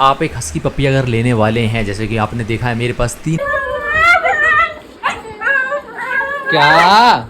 आप एक husky puppy अगर लेने वाले हैं, जैसे कि आपने देखा है मेरे पास 3 क्या,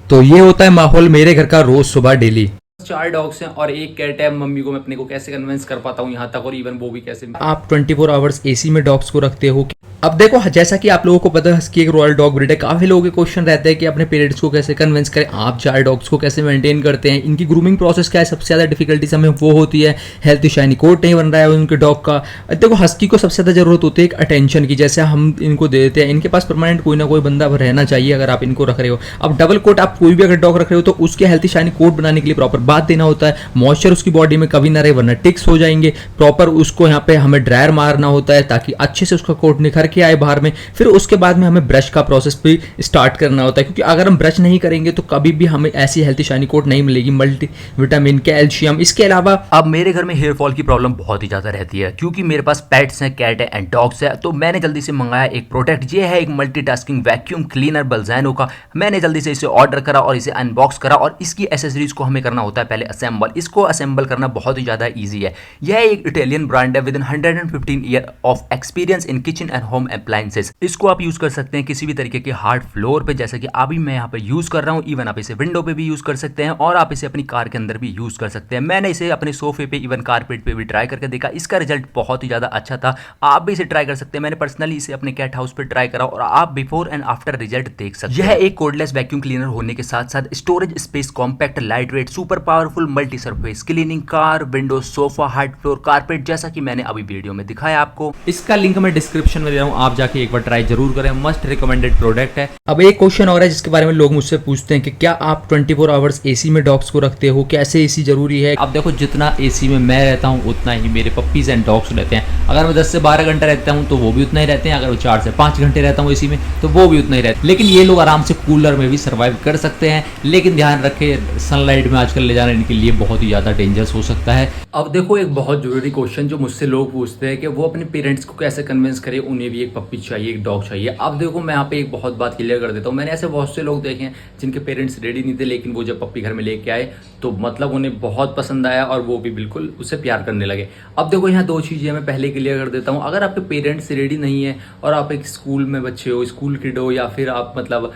तो ये होता है माहौल मेरे घर का रोज सुबह डेली। 4 डॉग्स हैं और एक कैट है। मम्मी को मैं अपने को कैसे कन्विंस कर पाता हूँ यहाँ तक, और इवन वो भी कैसे। आप 24 आवर्स एसी में डॉग्स को रखते हो? अब देखो, जैसा कि आप लोगों को पता है हस्की एक रॉयल डॉग ब्रीड है, काफी लोगों के क्वेश्चन रहते हैं कि अपने पेरेंट्स को कैसे कन्विंस करें। आप 4 डॉग्स को कैसे मेंटेन करते हैं, इनकी ग्रूमिंग प्रोसेस क्या है? सबसे ज्यादा डिफिकल्टीज हमें वो होती है, हेल्थ शाइनी कोट नहीं बन रहा है उनके डॉग का। देखो, हस्की को सबसे ज्यादा जरूरत होती है एक अटेंशन की, जैसे हम इनको दे देते हैं। इनके पास परमानेंट कोई ना कोई बंदा रहना चाहिए अगर आप इनको रख रहे हो। अब डबल कोट आप कोई भी अगर डॉग रख रहे हो तो उसके हेल्थी शाइनी कोट बनाने के लिए प्रॉपर बात देना होता है, मॉइस्चर उसकी बॉडी में कभी ना रहे वरना टिक्स हो जाएंगे। प्रॉपर उसको यहाँ पे हमें ड्रायर मारना होता है ताकि अच्छे से उसका कोट निखर के आए बाहर में। फिर उसके बाद में हमें ब्रश का प्रोसेस भी स्टार्ट करना होता है, क्योंकि अगर हम ब्रश नहीं करेंगे तो कभी भी हमें ऐसी हेल्थी शाइनी कोट नहीं मिलेगी। मल्टी विटामिन, कैल्शियम, इसके अलावा अब मेरे घर में हेयर फॉल की प्रॉब्लम बहुत ही ज़्यादा रहती है, क्योंकि मेरे पास पेट्स हैं, कैट है एंड डॉग्स है। तो मैंने जल्दी से मंगाया एक प्रोडक्ट, ये है एक मल्टीटास्किंग वैक्यूम क्लीनर बल्जैनो का। मैंने जल्दी से इसे ऑर्डर करा और इसे अनबॉक्स करा, और इसकी एसेसरीज को हमें करना होता है पहले असेंबल। इसको असेंबल करना बहुत ही ज़्यादा ईजी है। यह एक इटालियन ब्रांड है with in 115 year of experience in kitchen and home appliances. इसको आप यूज़ कर सकते हैं किसी भी तरीके के हार्ड फ्लोर पे, जैसे कि अभी मैं यहाँ पे यूज़ कर रहा हूँ। इवन आप इसे विंडो पे भी यूज़ कर सकते हैं और आप इसे अपनी कार के अंदर भी यूज़ कर सकते हैं। मैंने इसे अपने सोफे पे, इवन कारपेट पे भी ट्राई करके देखा। इसका रिजल्ट बहुत ही ज़्यादा अच्छा था। आप भी इसे ट्राई कर सकते हैं। मैंने पर्सनली इसे अपने कैट हाउस पे ट्राई करा और आप बिफोर एंड आफ्टर रिजल्ट देख सकते हैं। यह एक कोडलेस वैक्यूम क्लीनर होने के साथ साथ storage space, compact, light weight, super powerful, multi surface cleaning, car, window, sofa, hard floor, carpet, जैसा कि मैंने अभी वीडियो में दिखाया आपको। इसका लिंक मैं डिस्क्रिप्शन में दे रहा हूँ, आप जाके एक बार ट्राई जरूर करें। मस्ट रिकमेंडेड प्रोडक्ट है। अब एक क्वेश्चन और है जिसके बारे में लोग मुझसे पूछते हैं कि क्या आप 24 आवर्स एसी में डॉग्स को रखते हो? कैसे एसी जरूरी है? अब देखो, जितना एसी में मैं रहता हूँ उतना ही मेरे पप्पीज एंड डॉग्स रहते हैं। अगर मैं 10 से 12 घंटा रहता हूँ तो वो भी उतना ही रहते हैं। अगर मैं 4 से 5 घंटे रहता हूँ एसी में तो वो भी उतना ही रहते हैं। लेकिन ये लोग आराम से कूलर में भी सर्वाइव कर सकते हैं। लेकिन ध्यान रखें, सनलाइट में आजकल ले जाना इनके लिए बहुत ही ज़्यादा डेंजरस हो सकता है। अब देखो, एक बहुत जरूरी क्वेश्चन जो मुझसे लोग पूछते हैं कि वो अपने पेरेंट्स को कैसे कन्विंस करें उन्हें भी एक पप्पी चाहिए, एक डॉग चाहिए। अब देखो, मैं यहाँ पे एक बहुत बात क्लियर कर देता हूँ। मैंने ऐसे बहुत से लोग देखे हैं जिनके पेरेंट्स रेडी नहीं थे, लेकिन वो जब पप्पी घर में लेके आए तो मतलब उन्हें बहुत पसंद आया और वो भी बिल्कुल उससे प्यार करने लगे। अब देखो, यहाँ 2 चीज़ें मैं पहले क्लियर कर देता हूँ। अगर आपके पेरेंट्स रेडी नहीं है और आप एक स्कूल में बच्चे हो, स्कूल किड हो, या फिर आप मतलब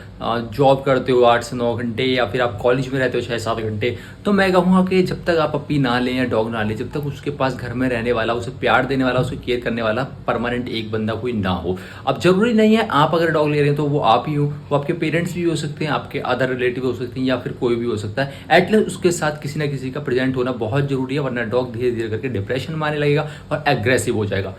जॉब करते हो 8 से 9 घंटे, या फिर आप कॉलेज में रहते हो 6-7 घंटे, तो मैं कहूँगा कि जब तक आप पप्पी ना लें या डॉग ना लें, जब तक उसके पास घर में रहने वाला, उसे प्यार देने वाला, उसे केयर करने वाला परमानेंट एक बंदा कोई ना हो। अब जरूरी नहीं है आप अगर डॉग ले रहे हैं तो वो आप ही हो, वो आपके पेरेंट्स भी हो सकते हैं, आपके अदर रिलेटिव हो सकते हैं, या फिर कोई भी हो सकता है। एटलीस्ट उसके साथ किसी ना किसी का प्रेजेंट होना बहुत जरूरी है, वरना डॉग धीरे धीरे करके डिप्रेशन में आने लगेगा और एग्रेसिव हो जाएगा।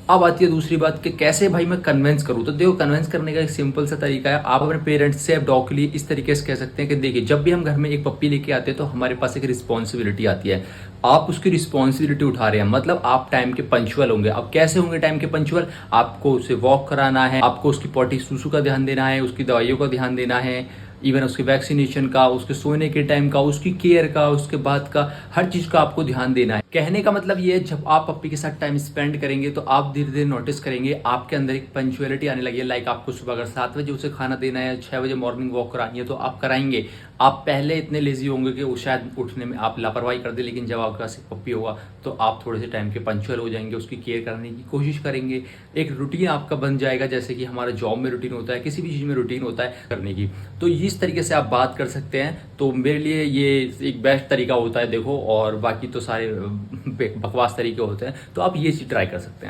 अब आती है दूसरी बात कि कैसे भाई मैं कन्विंस करूँ। तो देखो, कन्विंस करने का एक सिंपल सा तरीका है। आप अपने पेरेंट्स से डॉग के लिए इस तरीके से कह सकते हैं कि देखिए, जब भी हम घर में एक पप्पी लेके आते हैं तो हमारे पास एक रिस्पॉन्सिबिलिटी आती है। आप उसकी रिस्पॉन्सिबिलिटी उठा रहे हैं, मतलब आप टाइम के पंक्चुअल होंगे। अब कैसे होंगे टाइम के पंक्चुअल? आपको उसे वॉक कराना है, आपको उसकी पॉटी सूसू का ध्यान देना है, उसकी दवाइयों का ध्यान देना है, इवन उसके वैक्सीनेशन का, उसके सोने के टाइम का, उसकी केयर का, उसके बाद का हर चीज़ का आपको ध्यान देना है। कहने का मतलब ये है, जब आप पप्पी के साथ टाइम स्पेंड करेंगे तो आप धीरे धीरे नोटिस करेंगे आपके अंदर एक पंक्चुअलिटी आने लगी है। लाइक आपको सुबह अगर 7 बजे उसे खाना देना है, 6 बजे मॉर्निंग वॉक करानी है तो आप कराएंगे। आप पहले इतने लेजी होंगे कि वो शायद उठने में आप लापरवाही कर दे, लेकिन जब आपके पास एक पप्पी होगा तो आप थोड़े से टाइम के पंक्चुअल हो जाएंगे, उसकी केयर करने की कोशिश करेंगे। एक रूटीन आपका बन जाएगा, जैसे कि हमारा जॉब में रूटीन होता है, किसी भी चीज़ में रूटीन होता है करने की। तो इस तरीके से आप बात कर सकते हैं। तो मेरे लिए ये एक बेस्ट तरीका होता है। देखो, और बाकी तो सारे बकवास तरीके होते हैं, तो आप ये चीज़ ट्राई कर सकते हैं।